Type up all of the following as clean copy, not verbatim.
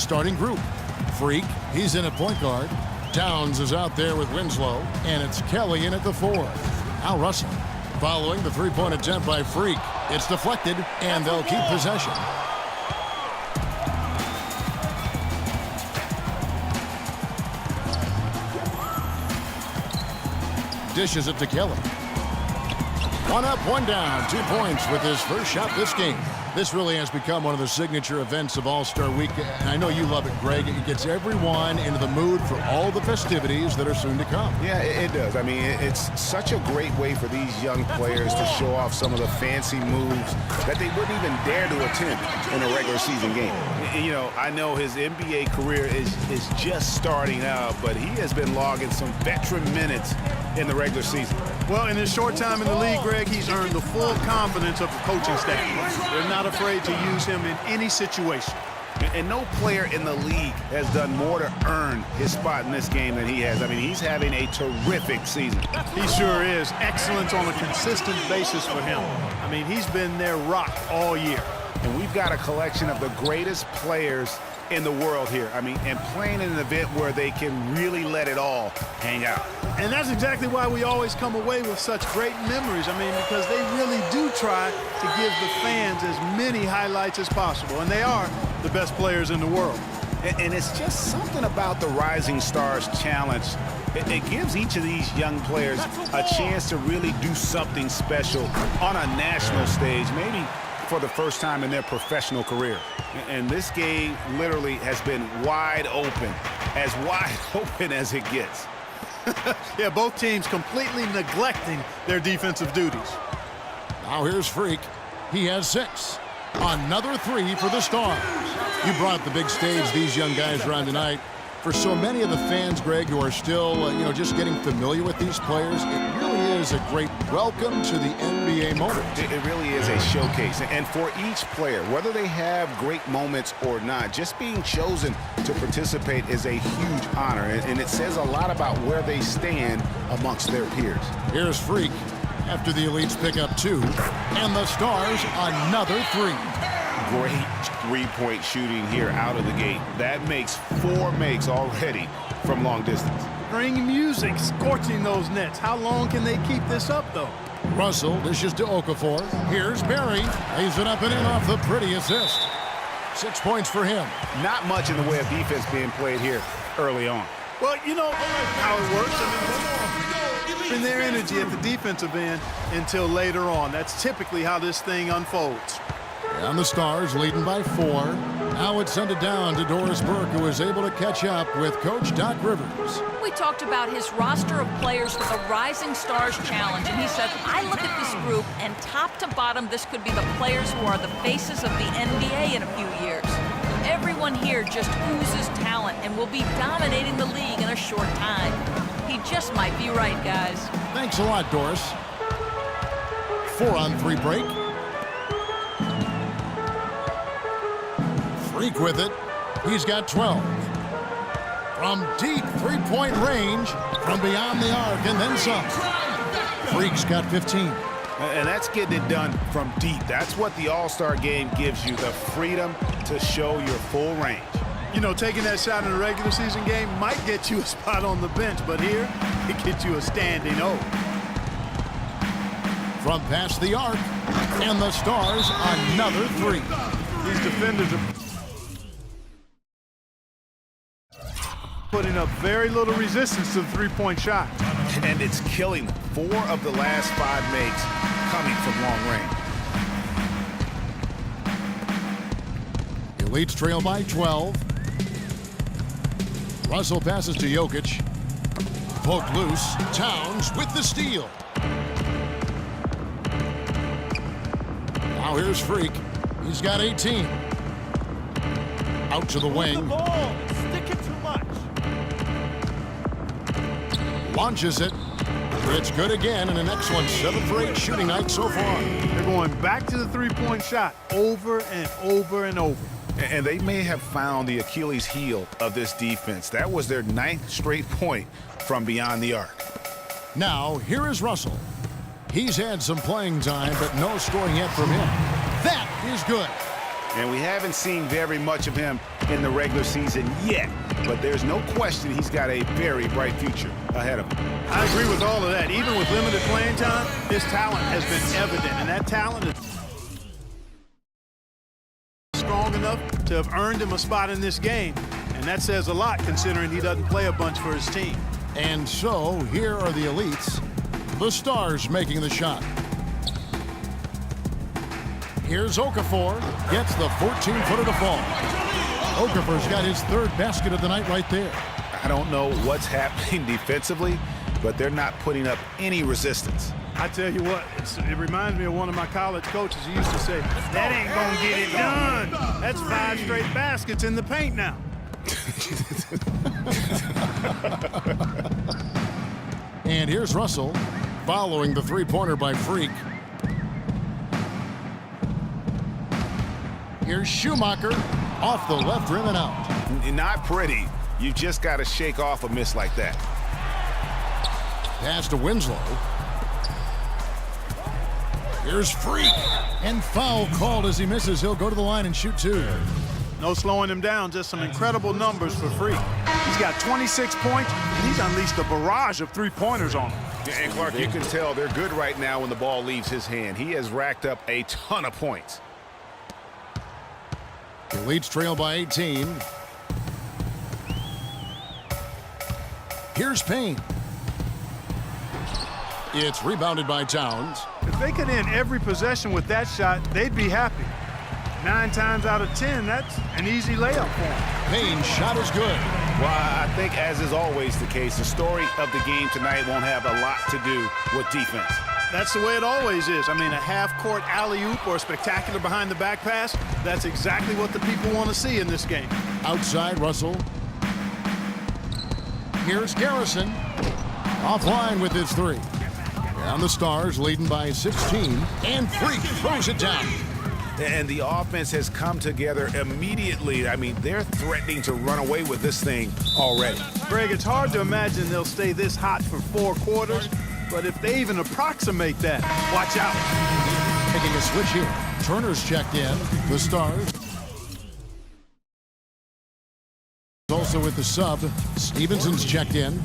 starting group. Freq, he's in at point guard. Downs is out there with Winslow, and it's Kelly in at the 4. Now Russell, following the three-point attempt by Freq. It's deflected, and they'll keep possession. Dishes it to Kelly. One up, one down. 2 points with his first shot this game. This really has become one of the signature events of All-Star Week. And I know you love it, Greg. It gets everyone into the mood for all the festivities that are soon to come. Yeah, it does. I mean, it's such a great way for these young players to show off some of the fancy moves that they wouldn't even dare to attempt in a regular season game. You know, I know his NBA career is just starting out, but he has been logging some veteran minutes in the regular season. Well, in his short time in the league, Greg, he's earned the full confidence of the coaching staff. They're not afraid to use him in any situation. And no player in the league has done more to earn his spot in this game than he has. I mean, he's having a terrific season. He sure is. Excellence on a consistent basis for him. I mean, he's been their rock all year. And we've got a collection of the greatest players in the world here. I mean, and playing in an event where they can really let it all hang out. And that's exactly why we always come away with such great memories. I mean, because they really do try to give the fans as many highlights as possible. And they are the best players in the world. And it's just something about the Rising Stars Challenge. It gives each of these young players a chance to really do something special on a national stage, maybe for the first time in their professional career. And this game literally has been wide open as it gets. Yeah, both teams completely neglecting their defensive duties. Now here's Freq. He has 6. Another 3 for the Stars. You brought the big stage these young guys are on tonight. For so many of the fans, Greg, who are still, just getting familiar with these players, it really is a great welcome to the NBA moment. It really is a showcase. And for each player, whether they have great moments or not, just being chosen to participate is a huge honor. And it says a lot about where they stand amongst their peers. Here's Freq after the elites pick up 2. And the Stars another 3. Great three-point shooting here out of the gate. That makes 4 makes already from long distance. String music scorching those nets. How long can they keep this up, though? Russell dishes to Okafor. Here's Barry. Lays it up and in off the pretty assist. 6 points for him. Not much in the way of defense being played here early on. Well, you know how it works. I mean, their energy at the defensive end until later on. That's typically how this thing unfolds. And the Stars leading by 4. Now it's sent it down to Doris Burke, who is able to catch up with Coach Doc Rivers. We talked about his roster of players for the Rising Stars Challenge, and he said, I look at this group, and top to bottom, this could be the players who are the faces of the NBA in a few years. Everyone here just oozes talent and will be dominating the league in a short time. He just might be right, guys. Thanks a lot, Doris. 4-on-3 break. Freq with it. He's got 12. From deep three-point range, from beyond the arc, and then some. Freq's got 15. And that's getting it done from deep. That's what the All-Star game gives you, the freedom to show your full range. You know, taking that shot in a regular season game might get you a spot on the bench, but here, it gets you a standing O. From past the arc, and the Stars another 3. These defenders are putting up very little resistance to the three-point shot. And it's killing 4 of the last 5 makes coming from long range. Elites trail by 12. Russell passes to Jokic. Poked loose. Towns with the steal. Now here's Freq. He's got 18. Out to the wing. Launches it. It's good again, and an excellent 7 for 8 shooting night so far. They're going back to the three-point shot over and over and over. And they may have found the Achilles heel of this defense. That was their 9th straight point from beyond the arc. Now, here is Russell. He's had some playing time, but no scoring yet from him. That is good. And we haven't seen very much of him in the regular season yet, but there's no question he's got a very bright future ahead of him. I agree with all of that. Even with limited playing time, his talent has been evident, and that talent is strong enough to have earned him a spot in this game, and that says a lot considering he doesn't play a bunch for his team. And so here are the elites, the stars making the shot. Here's Okafor, gets the 14-footer to fall. Okafor's got his third basket of the night right there. I don't know what's happening defensively, but they're not putting up any resistance. I tell you what, it reminds me of one of my college coaches. He used to say, that ain't gonna get it done. That's 5 straight baskets in the paint now. And here's Russell, following the three-pointer by Freq. Here's Schumacher, off the left rim and out. Not pretty. You just got to shake off a miss like that. Pass to Winslow. Here's Freq, and foul called as he misses. He'll go to the line and shoot 2. No slowing him down, just some incredible numbers for Freq. He's got 26 points, and he's unleashed a barrage of three-pointers on him. And Clark, you can tell they're good right now when the ball leaves his hand. He has racked up a ton of points. The Elites trail by 18. Here's Payne. It's rebounded by Towns. If they could end every possession with that shot, they'd be happy. 9 times out of 10, that's an easy layup for him. Payne's shot is good. Well, I think, as is always the case, the story of the game tonight won't have a lot to do with defense. That's the way it always is. I mean, a half-court alley-oop or a spectacular behind-the-back pass, that's exactly what the people want to see in this game. Outside, Russell. Here's Garrison. Offline with his 3. And the Stars leading by 16. And Freq throws it down. And the offense has come together immediately. I mean, they're threatening to run away with this thing already. Greg, it's hard to imagine they'll stay this hot for 4 quarters, but if they even approximate that, watch out. Taking a switch here. Turner's checked in. The Stars. Also with the sub, Stevenson's checked in.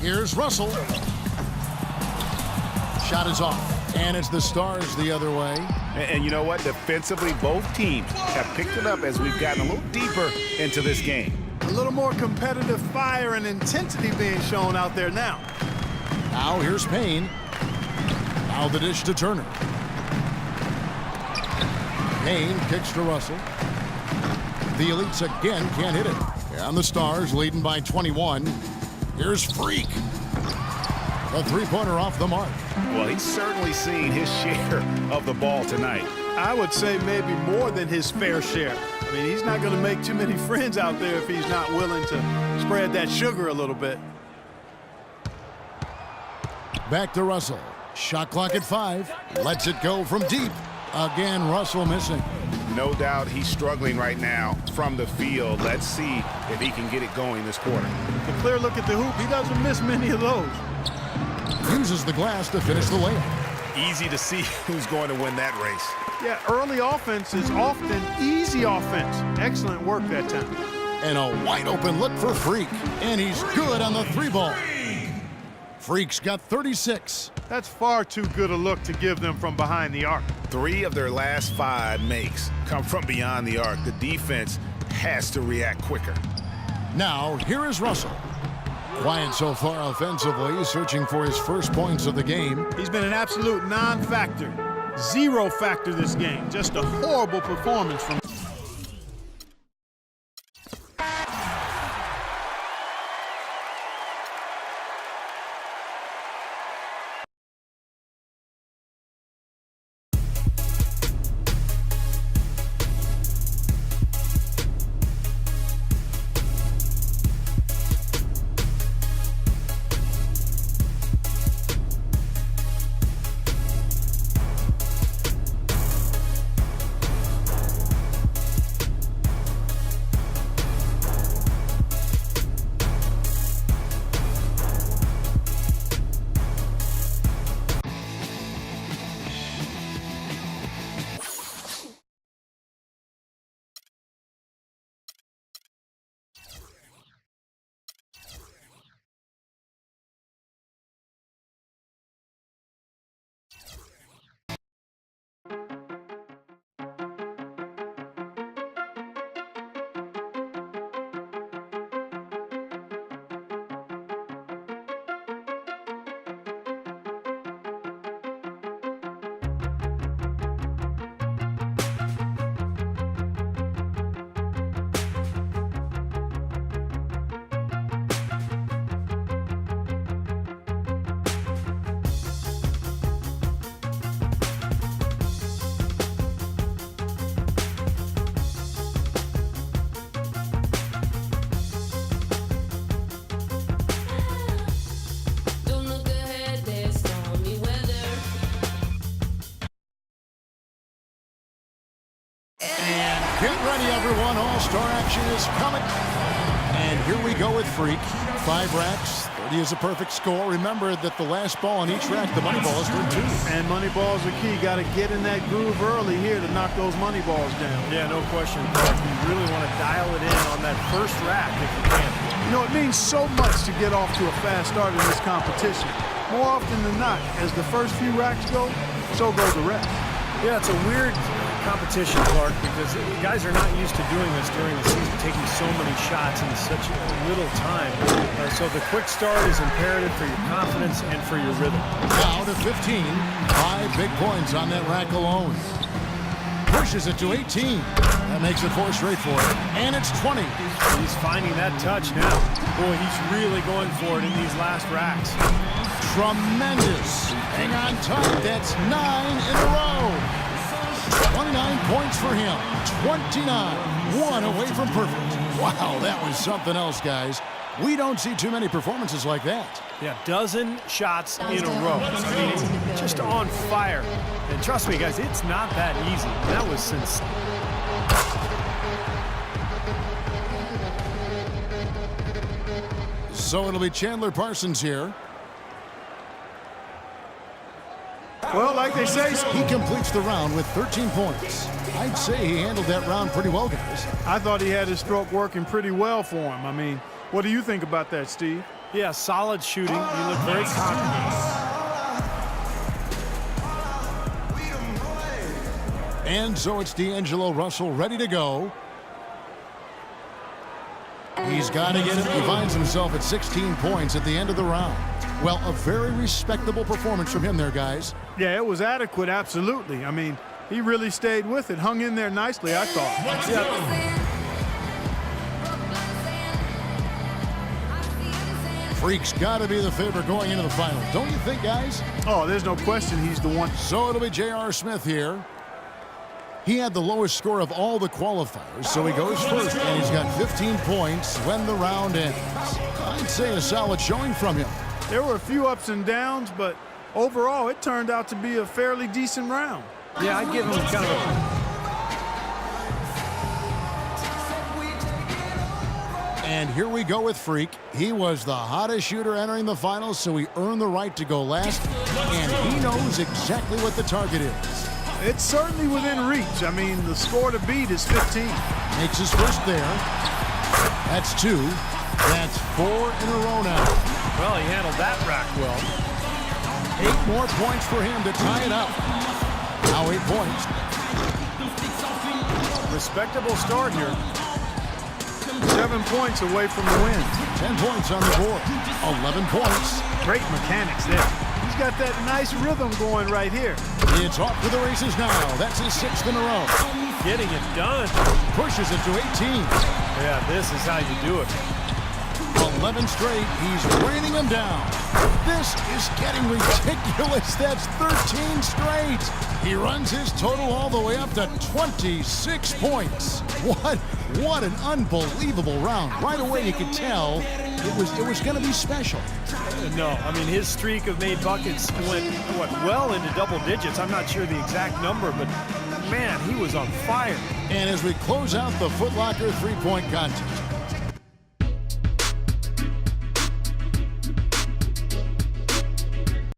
Here's Russell. Shot is off, and it's the Stars the other way. And you know what? Defensively, both teams have picked it up as we've gotten a little deeper into this game. A little more competitive fire and intensity being shown out there now. Now here's Payne. Now the dish to Turner. Payne kicks to Russell. The Elites again can't hit it. And the Stars leading by 21. Here's Freq. A three-pointer off the mark. Well, he's certainly seen his share of the ball tonight. I would say maybe more than his fair share. I mean, he's not going to make too many friends out there if he's not willing to spread that sugar a little bit. Back to Russell. Shot clock at 5. Lets it go from deep. Again, Russell missing. No doubt he's struggling right now from the field. Let's see if he can get it going this quarter. A clear look at the hoop. He doesn't miss many of those. Uses the glass to finish the layup. Easy to see who's going to win that race. Yeah, early offense is often easy offense. Excellent work that time. And a wide open look for Freq. And he's good on the 3-ball. Freq's got 36. That's far too good a look to give them from behind the arc. 3 of their last 5 makes come from beyond the arc. The defense has to react quicker. Now, here is Russell. Quiet so far offensively, searching for his first points of the game. He's been an absolute non-factor. 0 factor this game. Just a horrible performance from ready, everyone. All-star action is coming. And here we go with Freq. 5 racks. 30 is a perfect score. Remember that the last ball on each rack, the money ball is worth 2. And money balls are key. Got to get in that groove early here to knock those money balls down. Yeah, no question, Clark. You really want to dial it in on that first rack if you can. You know, it means so much to get off to a fast start in this competition. More often than not, as the first few racks go, so goes the rest. Yeah, it's a weird competition, Clark, because guys are not used to doing this during the season, taking so many shots in such little time. So the quick start is imperative for your confidence and for your rhythm. Now to 15. 5 big points on that rack alone. Pushes it to 18. That makes it 4 straight for it. And it's 20. He's finding that touch now. Boy, he's really going for it in these last racks. Tremendous. Hang on tight. That's 9 in a row. 29 points for him. 29. 1 away from perfect. Wow, that was something else, guys. We don't see too many performances like that. Yeah, dozen shots in a row. I mean, just on fire. And trust me, guys, it's not that easy. That was since. So it'll be Chandler Parsons here. Well, like they say, He completes the round with 13 points. I'd say he handled that round pretty well, guys. I thought he had his stroke working pretty well for him. I mean, what do you think about that, Steve? Yeah, solid shooting. He looked very confident. And so it's D'Angelo Russell ready to go. He's got to get it. He finds himself at 16 points at the end of the round. Well, a very respectable performance from him there, guys. Yeah, it was adequate, absolutely. I mean, he really stayed with it, hung in there nicely, I thought. Freq's got to be the favorite going into the final. Don't you think, guys? Oh, there's no question he's the one. So it'll be J.R. Smith here. He had the lowest score of all the qualifiers, so he goes first, and he's got 15 points when the round ends. I'd say a solid showing from him. There were a few ups and downs, but overall, it turned out to be a fairly decent round. Yeah, I'd give him kind of a... And here we go with Freq. He was the hottest shooter entering the finals, so he earned the right to go last, and he knows exactly what the target is. It's certainly within reach. I mean, the score to beat is 15. Makes his first there. That's 2. That's 4 in a row now. Well, he handled that rack well. 8 more points for him to tie it up. Now 8 points. Respectable start here. 7 points away from the win. 10 points on the board. 11 points. Great mechanics there. He's got that nice rhythm going right here. It's off to the races now. That's his 6th in a row. Getting it done. Pushes it to 18. Yeah, this is how you do it. 11 straight. He's raining them down. This is getting ridiculous. That's 13 straight. He runs his total all the way up to 26 points. What an unbelievable round. Right away you could tell it was going to be special. No, I mean, his streak of made buckets went, well into double digits. I'm not sure the exact number, but man, he was on fire. And as we close out the Foot Locker three-point contest,